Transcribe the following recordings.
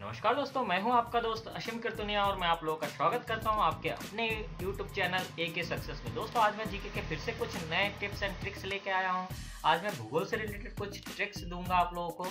नमस्कार दोस्तों, मैं हूं आपका दोस्त अशिम कीर्तनिया और मैं आप लोगों का स्वागत करता हूं आपके अपने YouTube चैनल AK सक्सेस में। दोस्तों आज मैं जीके के फिर से कुछ नए टिप्स एंड ट्रिक्स लेके आया हूं। आज मैं भूगोल से रिलेटेड कुछ ट्रिक्स दूंगा आप लोगों को,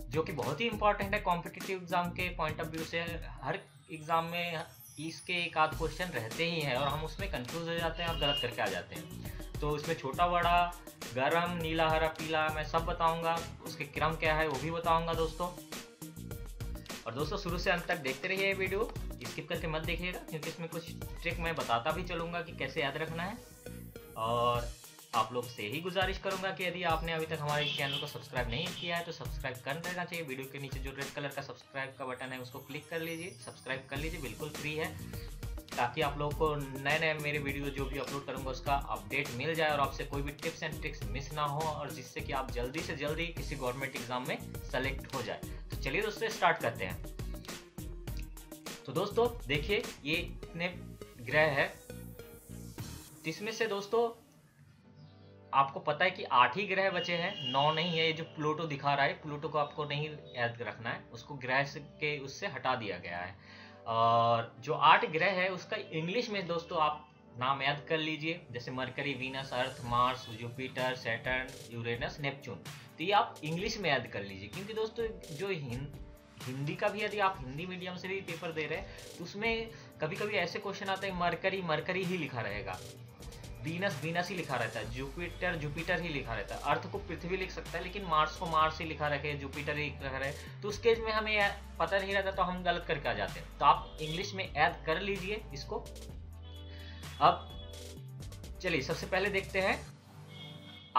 जो कि बहुत ही इंपॉर्टेंट है कॉम्पिटिटिव एग्जाम के पॉइंट ऑफ व्यू से। हर एग्जाम में इसके एक आध क्वेश्चन रहते ही हैं और हम उसमें कंफ्यूज हो जाते हैं और गलत करके आ जाते हैं। तो इसमें छोटा बड़ा, गरम, नीला, हरा, पीला मैं सब बताऊंगा। उसके क्रम क्या है वो भी बताऊंगा दोस्तों। और दोस्तों शुरू से अंत तक देखते रहिए ये वीडियो, स्किप करके मत देखिएगा, क्योंकि इसमें कुछ ट्रिक मैं बताता भी चलूँगा कि कैसे याद रखना है। और आप लोग से ही गुजारिश करूंगा कि यदि आपने अभी तक हमारे चैनल को सब्सक्राइब नहीं किया है तो सब्सक्राइब कर देना चाहिए। वीडियो के नीचे जो रेड कलर का सब्सक्राइब का बटन है उसको क्लिक कर लीजिए, सब्सक्राइब कर लीजिए, बिल्कुल फ्री है, ताकि आप लोगों को नए नए मेरे वीडियो जो भी अपलोड करूंगा उसका अपडेट मिल जाए और आपसे कोई भी टिप्स एंड ट्रिक्स मिस ना हो, और जिससे कि आप जल्दी से जल्दी किसी गवर्नमेंट एग्जाम में सेलेक्ट हो जाए। तो चलिए दोस्तों स्टार्ट करते हैं। तो दोस्तों देखिए ये इतने ग्रह है, जिसमें से दोस्तों आपको पता है कि 8 ही ग्रह बचे हैं, 9 नहीं है। ये जो प्लूटो दिखा रहा है, प्लूटो को आपको नहीं याद रखना है, उसको ग्रह के उससे हटा दिया गया है। और जो 8 ग्रह है उसका इंग्लिश में दोस्तों आप नाम याद कर लीजिए, जैसे Mercury, Venus, Earth, Mars, Jupiter, Saturn, Uranus, Neptune. तो ये आप इंग्लिश में याद कर लीजिए, क्योंकि दोस्तों जो हिंदी का भी यदि आप हिंदी मीडियम से भी पेपर दे रहे हैं तो उसमें कभी कभी ऐसे क्वेश्चन आते हैं मरकरी मरकरी ही लिखा रहेगा, वीनस वीनस ही लिखा रहता है, जुपिटर जुपिटर ही लिखा रहता है, अर्थ को पृथ्वी लिख सकता है लेकिन मार्स को मार्स ही लिखा रखे, जुपिटर ही लिखा रहे। तो उस केस में हमें पता नहीं रहता तो हम गलत करके आ जाते हैं। तो आप इंग्लिश में याद कर लीजिए इसको। अब चलिए सबसे पहले देखते हैं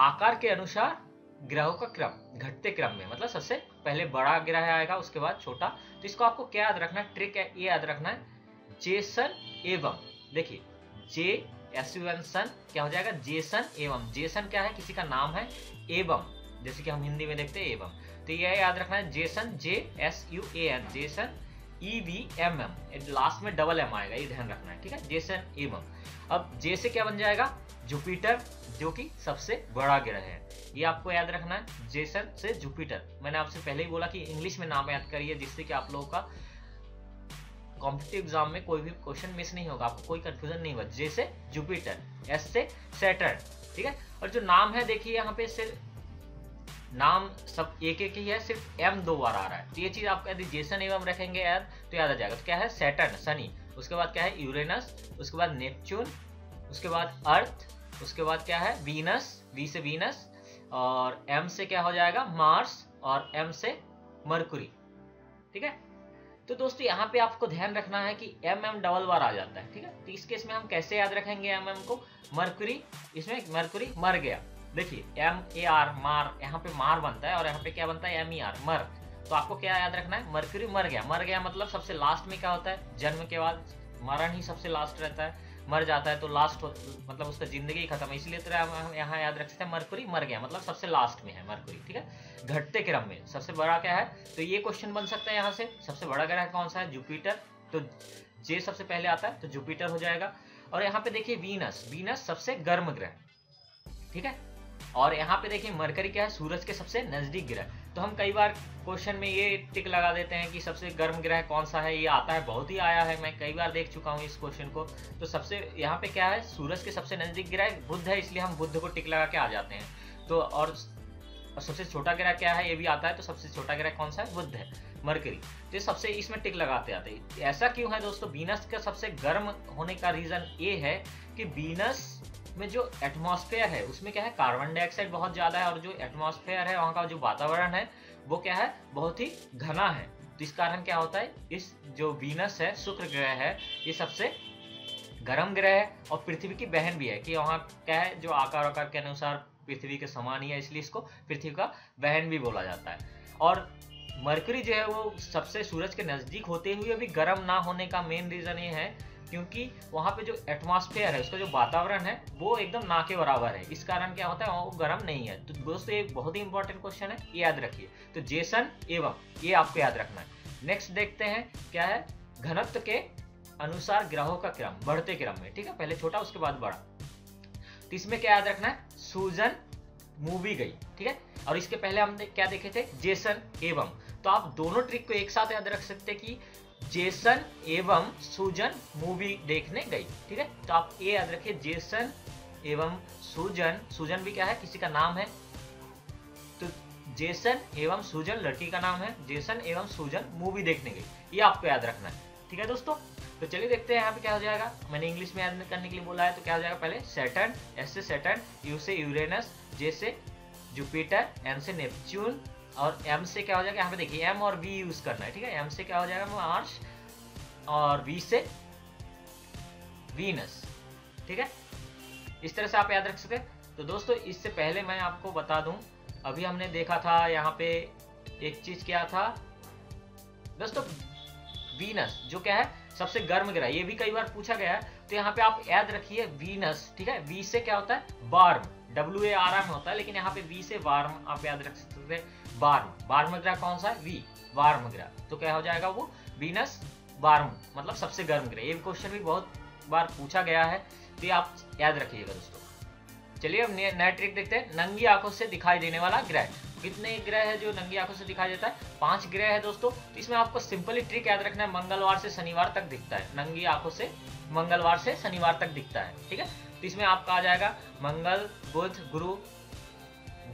आकार के अनुसार ग्रहों का क्रम, घटते क्रम में, मतलब सबसे पहले बड़ा ग्रह आएगा उसके बाद छोटा। तो इसको आपको क्या याद रखना है, ट्रिक है ये याद रखना है, जेसन एवं। देखिए JSUN सन क्या हो जाएगा, जेसन एवं। जेसन क्या है, किसी का नाम है, एवं जैसे कि हम हिंदी में देखते हैं एवं। तो ये याद रखना है Jason, JSUAN, Jason EVMM, last में डबल M आएगा, ये ध्यान रखना है, ठीक है, जेसन एवं। अब जे से क्या बन जाएगा, जुपिटर, जो कि सबसे बड़ा ग्रह है, ये आपको याद रखना है, जेसन से जुपिटर। मैंने आपसे पहले ही बोला कि इंग्लिश में नाम याद करिए, जिससे कि आप लोगों का कॉम्पिटिटिव एग्जाम में कोई भी क्वेश्चन मिस नहीं होगा, आपको कोई कंफ्यूजन नहीं होगा। जे से जुपिटर, S से सैटर्न, ठीक है। और जो नाम है देखिए यहाँ पे सिर्फ नाम सब एक एक ही है, सिर्फ M 2 बार आ रहा है। तो ये चीज आपको यदि जेसन एवं रखेंगे याद तो याद आ जाएगा। तो क्या है, सैटर्न शनि, उसके बाद क्या है यूरेनस, उसके बाद नेपच्यून, उसके बाद अर्थ, उसके बाद क्या है वीनस, V से वीनस, और M से क्या हो जाएगा मार्स, और M से मरकुरी, ठीक है। तो दोस्तों यहाँ पे आपको ध्यान रखना है कि MM डबल बार आ जाता है, ठीक है। तो इस केस में हम कैसे याद रखेंगे MM को, मरकुरी, इसमें मरकुरी मर गया, देखिए MAR मार, यहाँ पे मार बनता है और यहाँ पे क्या बनता है MER मर। तो आपको क्या याद रखना है, मरकुरी मर गया। मर गया मतलब सबसे लास्ट में क्या होता है, जन्म के बाद मरण ही सबसे लास्ट रहता है, मर जाता है तो लास्ट मतलब उसका जिंदगी खत्म है, इसलिए तो हम यहाँ याद रख सकते हैं मरकुरी मर गया मतलब सबसे लास्ट में है मरकुरी, ठीक है। घटते क्रम में सबसे बड़ा क्या है, तो ये क्वेश्चन बन सकता है यहाँ से, सबसे बड़ा ग्रह कौन सा है, जुपिटर। तो जे सबसे पहले आता है तो जुपिटर हो जाएगा। और यहाँ पे देखिए वीनस, वीनस सबसे गर्म ग्रह, ठीक है। और यहाँ पे देखिए मरकरी क्या है, सूरज के सबसे नजदीक ग्रह। तो हम कई बार क्वेश्चन में ये टिक लगा देते हैं कि सबसे गर्म ग्रह कौन सा है, ये आता है, बहुत ही आया है, मैं कई बार देख चुका हूँ इस क्वेश्चन को। तो सबसे यहाँ पे क्या है, सूरज के सबसे नजदीक ग्रह बुध है, इसलिए हम बुध को टिक लगा के आ जाते हैं। तो और सबसे छोटा ग्रह क्या है, ये भी आता है, तो सबसे छोटा ग्रह कौन सा है, बुध है, मरकरी। तो सबसे इसमें टिक लगाते आते हैं। ऐसा क्यों है दोस्तों, वीनस का सबसे गर्म होने का रीजन ये है कि वीनस में जो एटमॉस्फेयर है उसमें क्या है, कार्बन डाइऑक्साइड बहुत ज्यादा है, और जो एटमॉस्फेयर है वहाँ का जो वातावरण है वो क्या है, बहुत ही घना है। तो इस कारण क्या होता है, इस जो वीनस है, शुक्र ग्रह है, ये सबसे गर्म ग्रह है और पृथ्वी की बहन भी है, कि वहाँ क्या है जो आकार के अनुसार पृथ्वी के समान ही है, इसलिए इसको पृथ्वी का बहन भी बोला जाता है। और मरकरी जो है वो सबसे सूरज के नजदीक होते हुए भी गर्म ना होने का मेन रीजन ये है क्योंकि वहाँ पे जो एटमॉस्फेयर है, उसका जो वातावरण है वो एकदम ना के बराबर है, इस कारण क्या होता है वो गर्म नहीं है। तो दोस्तों ये बहुत ही इंपॉर्टेंट क्वेश्चन है, ये याद रखिए। तो जेसन एवं ये आपको याद रखना है। नेक्स्ट देखते हैं क्या है, घनत्व के अनुसार ग्रहों का क्रम, बढ़ते क्रम में, ठीक है, पहले छोटा उसके बाद बड़ा। तो इसमें क्या याद रखना है, सूजन मूवी गई, ठीक है। और इसके पहले हम क्या देखे थे, जेसन एवं। तो आप दोनों ट्रिक को एक साथ याद रख सकते हैं कि जेसन एवं सुजन मूवी देखने गई। ठीक है, तो आप ये याद रखिए, जेसन एवं सुजन, सुजन भी क्या है, किसी का नाम है, तो जेसन एवं सुजन लड़की का नाम है, जेसन एवं सुजन मूवी देखने गई, ये आपको याद रखना है। ठीक है दोस्तों, तो चलिए देखते हैं यहाँ पे क्या हो जाएगा। मैंने इंग्लिश में याद करने के लिए बोला है, तो क्या हो जाएगा, पहले सैटर्न, एस से सैटर्न, यू से यूरेनस, जे से जुपिटर, एन से नेपच्यून, और एम से क्या हो जाएगा, यहाँ पे देखिए एम और वी यूज करना है। ठीक है, एम से क्या हो जाएगा, मार्स, और वी से वीनस। ठीक है, इस तरह से आप याद रख सकते हैं। तो दोस्तों इससे पहले मैं आपको बता दूं, अभी हमने देखा था यहाँ पे एक चीज क्या था दोस्तों, वीनस जो क्या है सबसे गर्म ग्रह, ये भी कई बार पूछा गया है, तो यहाँ पे आप याद रखिए वीनस। ठीक है, वी से क्या होता है, वार्म, WARM होता है, लेकिन यहाँ पे वी से वार्म आप याद रख सकते हैं, वार्म। वार्म ग्रह कौन सा है, वी, वार्म ग्रह, तो क्या हो जाएगा वो वीनस वार्म, मतलब सबसे गर्म ग्रह। ये क्वेश्चन भी बहुत बार पूछा गया है, तो ये आप याद रखिएगा दोस्तों। चलिए अब नया ट्रिक देखते हैं, नंगी आंखों से दिखाई देने वाला ग्रह। कितने ग्रह है जो नंगी आंखों से दिखाई देता है, 5 ग्रह है दोस्तों। तो इसमें आपको सिंपली ट्रिक याद रखना है, मंगलवार से शनिवार तक दिखता है, नंगी आंखों से मंगलवार से शनिवार तक दिखता है। ठीक है, तो इसमें आपका आ जाएगा मंगल, बुध, गुरु,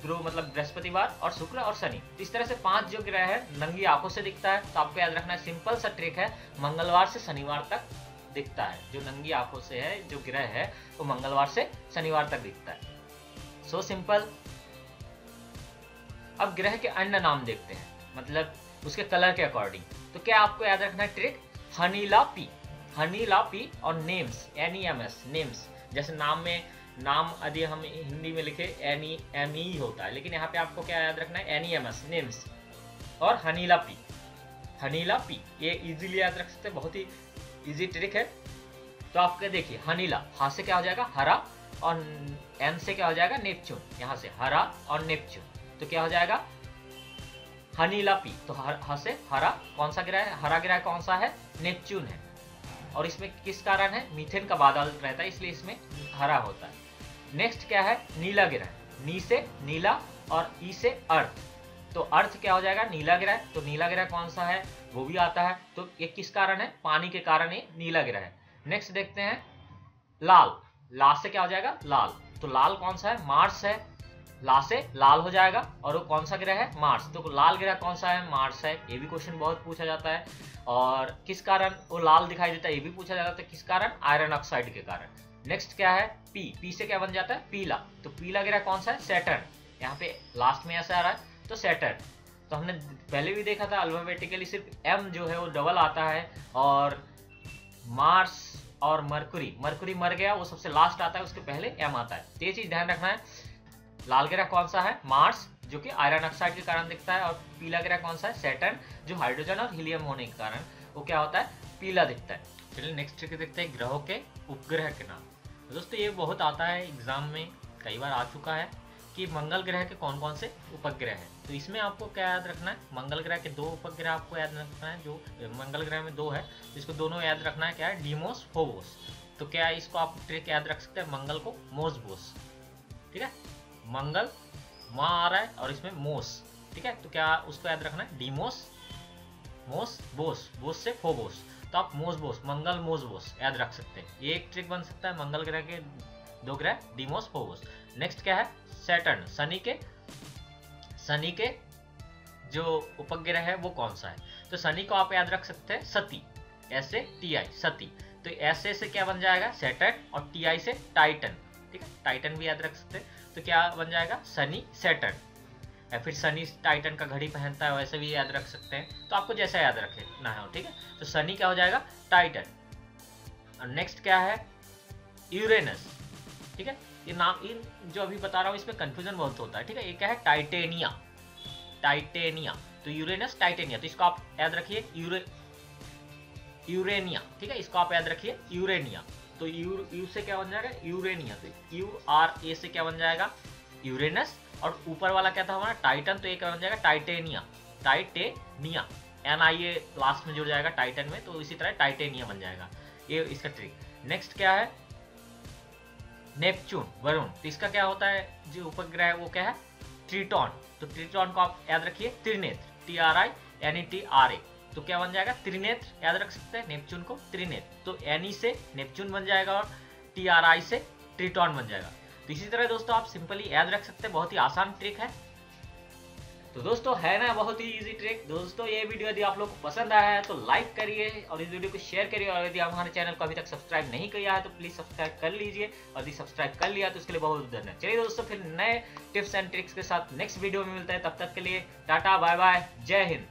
गुरु मतलब बृहस्पतिवार, और शुक्र और शनि। तो इस तरह से 5 जो ग्रह है नंगी आंखों से दिखता है। तो आपको याद रखना है, सिंपल सा ट्रिक है, मंगलवार से शनिवार तक दिखता है, जो नंगी आंखों से है जो ग्रह है वो मंगलवार से शनिवार तक दिखता है। So simple. अब ग्रह के अन्य नाम देखते हैं, मतलब उसके कलर के अकॉर्डिंग। तो क्या आपको याद रखना है ट्रिक, हनीलापी, हनीलापी, और नेम्स, NEMS, नेम्स। जैसे नाम में, नाम यदि हम हिंदी में लिखे NEME होता है, लेकिन यहाँ पे आपको क्या याद रखना है, NEMS, नेम्स, और हनीलापी, हनीलापी, ये इजीली याद रख सकते हैं, बहुत ही इजी ट्रिक है। तो आपके देखिए, हनीला, हा से क्या हो जाएगा, हरा, और एन से क्या हो जाएगा, नेपच्यून, यहाँ से हरा और नेपच्यून, तो क्या हो जाएगा, हनीलापी। तो ह से हरा, कौन सा ग्रह है, हरा ग्रह कौन सा है, नेपच्यून है, और इसमें किस कारण है, मीथेन का बादल रहता है, इसलिए इसमें हरा होता है। नेक्स्ट क्या है, नीला ग्रह, नी से नीला और ई से अर्थ, तो अर्थ क्या हो जाएगा, नीला ग्रह। तो नीला ग्रह कौन सा है, वो भी आता है, तो ये किस कारण है, पानी के कारण ये नीला ग्रह है। नेक्स्ट देखते हैं लाल, ला से क्या हो जाएगा, लाल, तो लाल कौन सा है, मार्स है, ला से लाल हो जाएगा, और वो कौन सा ग्रह है, मार्स, तो लाल ग्रह कौन सा है, मार्स है। ये भी क्वेश्चन बहुत पूछा जाता है, और किस कारण वो लाल दिखाई देता है, ये भी पूछा जाता है, किस कारण, आयरन ऑक्साइड के कारण। नेक्स्ट क्या है, पी, पी से क्या बन जाता है, पीला, तो पीला ग्रह कौन सा है, सैटर्न, यहाँ पे लास्ट में ऐसा आ रहा है, तो सैटर्न। तो हमने पहले भी देखा था अल्फाबेटिकली सिर्फ एम जो है वो डबल आता है, और मार्स और मरकुरी, मरकुरी मर गया, वो सबसे लास्ट आता है, उसके पहले एम आता है। तो ये चीज ध्यान रखना है। लाल ग्रह कौन सा है, मार्स, जो कि आयरन ऑक्साइड के कारण दिखता है, और पीला ग्रह कौन सा है, सैटर्न, जो हाइड्रोजन और हीलियम होने के कारण वो क्या होता है, पीला दिखता है। चलिए नेक्स्ट देखते हैं ग्रहों के उपग्रह के नाम। दोस्तों ये बहुत आता है एग्जाम में, कई बार आ चुका है कि मंगल ग्रह के कौन कौन से उपग्रह हैं। तो इसमें आपको क्या याद रखना है, मंगल ग्रह के 2 उपग्रह आपको याद रखना है, जो मंगल ग्रह में 2 है, इसको दोनों याद रखना है, क्या है, डीमोस, फोबोस। तो क्या इसको आप ट्रिक याद रख सकते हैं, मंगल को मोस बोस। ठीक है, मंगल माँ आ रहा है और इसमें मोस, ठीक है, तो क्या उसको याद रखना है, डीमोस, मोस, बोस, बोस से फोबोस, तो आप मोस बोस, मंगल मोस बोस याद रख सकते हैं। ये एक ट्रिक बन सकता है, मंगल ग्रह के 2 ग्रह, डीमोस, फोबोस। नेक्स्ट क्या है, सैटर्न, शनि के जो उपग्रह है वो कौन सा है, तो शनि को आप याद रख सकते हैं सती, ऐसे TI, सती, तो ऐसे से क्या बन जाएगा, सैटर्न, और TI से टाइटन। ठीक है, टाइटन भी याद रख सकते हैं, तो क्या बन जाएगा, शनि सैटर्न, या फिर शनि टाइटन का घड़ी पहनता है, वैसे भी याद रख सकते हैं, तो आपको जैसा याद रखना है। ठीक है, तो शनि क्या हो जाएगा, टाइटन। और नेक्स्ट क्या है, यूरेनस। ठीक है, ये नाम इन जो अभी बता रहा हूँ इसमें कंफ्यूजन बहुत होता है। ठीक है, ये क्या है, टाइटेनिया, टाइटेनिया, तो यूरेनस, टाइटेनिया, तो इसको आप याद रखिए, यूरेनिया। ठीक है, इसको आप याद रखिए, यूरेनिया, तो यू से क्या बन जाएगा, यूरेनिया, तो URA से क्या बन जाएगा, यूरेनस, और ऊपर वाला क्या था हमारा, टाइटन, तो ये क्या बन जाएगा, टाइटेनिया, टाइटेनिया, NIA लास्ट में जुड़ जाएगा टाइटन में, तो इसी तरह टाइटेनिया बन जाएगा, ये इसका ट्रिक। नेक्स्ट क्या है, नेपच्यून, वरुण, तो इसका क्या होता है जो उपग्रह है वो क्या है, ट्रिटॉन, तो ट्रिटॉन को आप याद रखिए, त्रिनेत्र, NETRA, तो क्या बन जाएगा, त्रिनेत्र। याद रख सकते हैं नेपच्यून को त्रिनेत्र, तो NE से नेपच्यून बन जाएगा और TRI से ट्रिटॉन बन जाएगा। तो इसी तरह दोस्तों आप सिंपली याद रख सकते हैं, बहुत ही आसान ट्रिक है। तो दोस्तों है ना बहुत ही इजी ट्रिक। दोस्तों ये वीडियो यदि आप लोग को पसंद आया है तो लाइक करिए और इस वीडियो को शेयर करिए, और यदि आप हमारे चैनल को अभी तक सब्सक्राइब नहीं किया है तो प्लीज सब्सक्राइब कर लीजिए, और यदि सब्सक्राइब कर लिया तो उसके लिए बहुत धन्यवाद। चलिए दोस्तों फिर नए टिप्स एंड ट्रिक्स के साथ नेक्स्ट वीडियो में मिलते हैं, तब तक के लिए टाटा बाय बाय, जय हिंद।